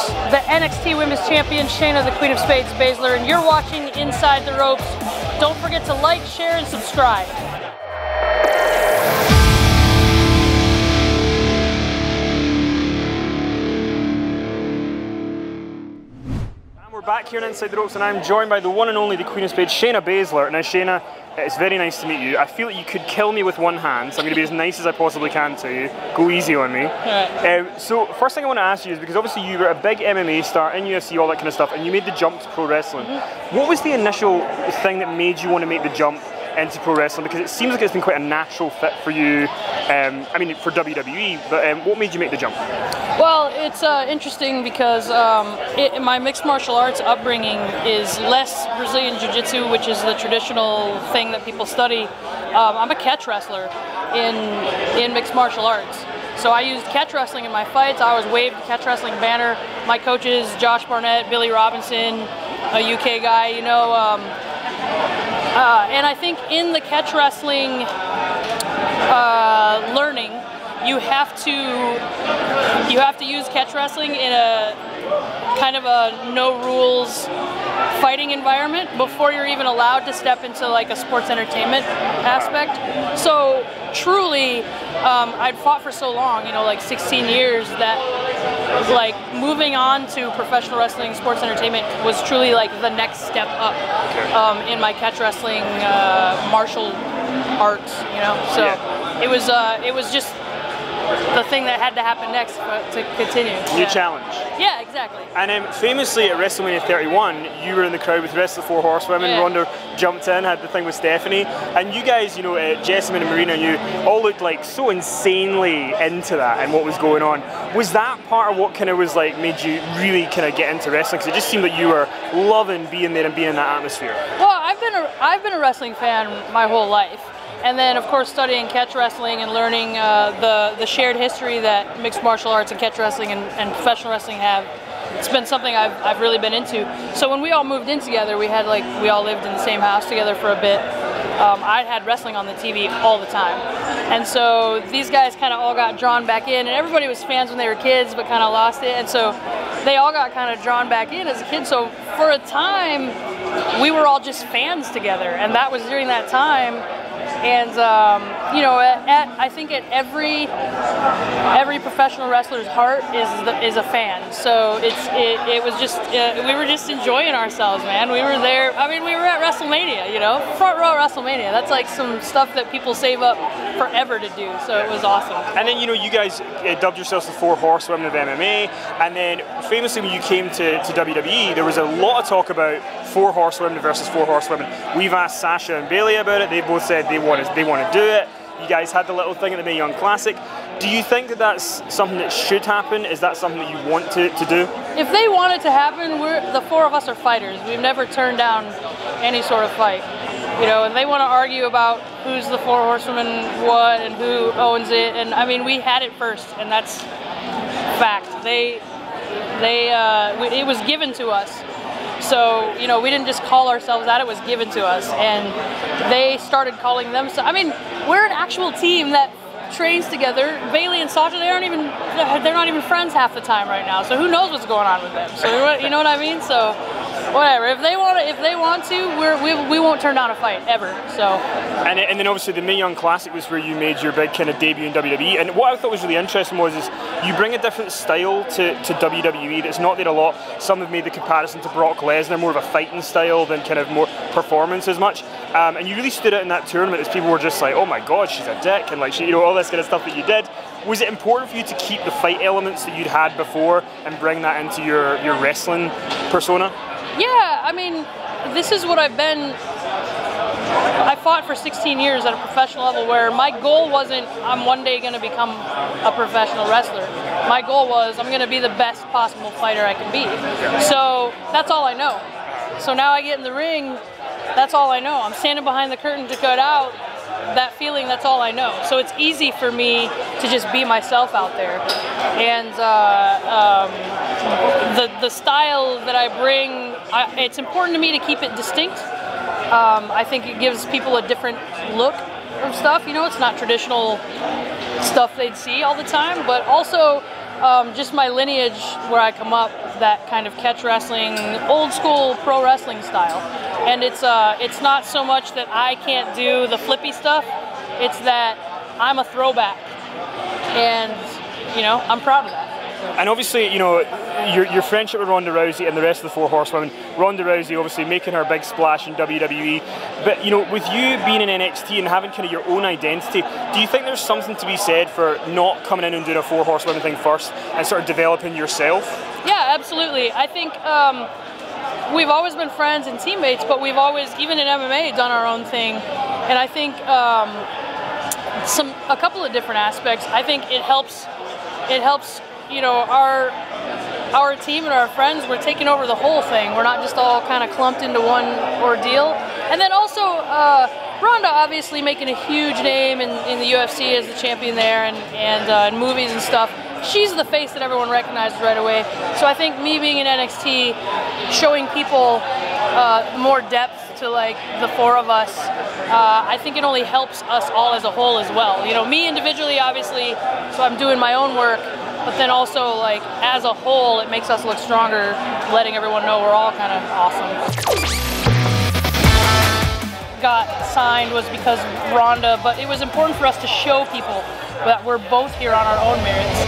the NXT Women's Champion, Shayna the Queen of Spades Baszler, and you're watching Inside the Ropes. Don't forget to like, share, and subscribe. We're back here in Inside the Ropes, and I'm joined by the one and only, the Queen of Spades, Shayna Baszler. Now Shayna, it's very nice to meet you. I feel like you could kill me with one hand, so I'm going to be as nice as I possibly can to you. Go easy on me. Right. So first thing I want to ask you is, because obviously you were a big MMA star in UFC, all that kind of stuff, and you made the jump to pro wrestling. What was the initial thing that made you want to make the jump into pro wrestling? Because it seems like it's been quite a natural fit for you, I mean for WWE, but what made you make the jump? Well, it's interesting because my mixed martial arts upbringing is less Brazilian Jiu-Jitsu, which is the traditional thing that people study. I'm a catch wrestler in mixed martial arts. So I used catch wrestling in my fights. I always waved the catch wrestling banner. My coaches, Josh Barnett, Billy Robinson, a UK guy, you know. And I think in the catch wrestling learning, you have to use catch wrestling in a kind of a no rules fighting environment before you're even allowed to step into like a sports entertainment aspect. So truly, I'd fought for so long, you know, like 16 years, that like moving on to professional wrestling, sports entertainment was truly like the next step up in my catch wrestling martial arts, you know. So it was just the thing that had to happen next to continue. New challenge. Yeah, exactly. And famously at WrestleMania 31, you were in the crowd with the rest of the four horsewomen. Yeah. Ronda jumped in, had the thing with Stephanie, and you guys, you know, Jessamyn and Marina, you all looked like so insanely into that and what was going on. Was that part of what kind of was like made you really kind of get into wrestling? Because it just seemed like you were loving being there and being in that atmosphere. Well, I've been a wrestling fan my whole life. And then, of course, studying catch wrestling and learning the shared history that mixed martial arts and catch wrestling and professional wrestling have, it's been something I've really been into. So when we all moved in together, we all lived in the same house together for a bit. I had wrestling on the TV all the time. And so these guys kind of all got drawn back in, and everybody was fans when they were kids, but kind of lost it. And so they all got kind of drawn back in as a kid. So for a time, we were all just fans together, and that was during that time. And you know, I think at every professional wrestler's heart is a fan. So it was just we were just enjoying ourselves, man. We were there. I mean, we were at WrestleMania, you know, front row WrestleMania. That's like some stuff that people save up forever to do. So it was awesome. And then, you know, you guys dubbed yourselves the four horsewomen of MMA. And then famously, when you came to WWE, there was a lot of talk about four horsewomen versus four horsewomen. We've asked Sasha and Bayley about it. They both said they want to do it. You guys had the little thing at the Mae Young Classic. Do you think that that's something that should happen? Is that something that you want to do? If they want it to happen, the four of us are fighters. We've never turned down any sort of fight. You know, and they want to argue about who's the four horsewomen, what, and who owns it. And I mean, we had it first, and that's fact. It was given to us. So, you know, we didn't just call ourselves that, it was given to us. And they started calling them, I mean, we're an actual team that trains together. Bayley and Sasha, they're not even friends half the time right now. So who knows what's going on with them? So you know what I mean? So whatever. If they want to, we won't turn down a fight ever. So. And then obviously the Mae Young Classic was where you made your big kind of debut in WWE. And what I thought was really interesting was you bring a different style to WWE that's not there a lot. Some have made the comparison to Brock Lesnar, more of a fighting style than kind of more performance as much. And you really stood out in that tournament as people were just like, oh my God, she's a dick, and like, you know, all this kind of stuff that you did. Was it important for you to keep the fight elements that you'd had before and bring that into your wrestling persona? Yeah, I mean, this is what I've been. I fought for 16 years at a professional level where my goal wasn't I'm one day going to become a professional wrestler. My goal was I'm going to be the best possible fighter I can be. So that's all I know. So now I get in the ring, that's all I know. I'm standing behind the curtain to cut out. That feeling, that's all I know. So it's easy for me to just be myself out there. And the style that I bring, it's important to me to keep it distinct. I think it gives people a different look of stuff. You know, it's not traditional stuff they'd see all the time, but also just my lineage where I come up, that kind of catch wrestling, old school pro wrestling style. And it's not so much that I can't do the flippy stuff, it's that I'm a throwback. And, you know, I'm proud of that. And obviously, you know, your friendship with Ronda Rousey and the rest of the Four Horsewomen, Ronda Rousey obviously making her big splash in WWE, but you know, with you being in NXT and having kind of your own identity, do you think there's something to be said for not coming in and doing a Four Horsewomen thing first and sort of developing yourself? Yeah, absolutely. I think we've always been friends and teammates, but we've always, even in MMA, done our own thing. And I think a couple of different aspects. I think it helps, you know, our team and our friends, we're taking over the whole thing. We're not just all kind of clumped into one ordeal. And then also, Ronda obviously making a huge name in the UFC as the champion there, and in movies and stuff. She's the face that everyone recognizes right away. So I think me being in NXT, showing people more depth to like the four of us, I think it only helps us all as a whole as well. You know, me individually, obviously, so I'm doing my own work, but then also like as a whole, it makes us look stronger, letting everyone know we're all kind of awesome. Got signed was because of Ronda, but it was important for us to show people that we're both here on our own merits.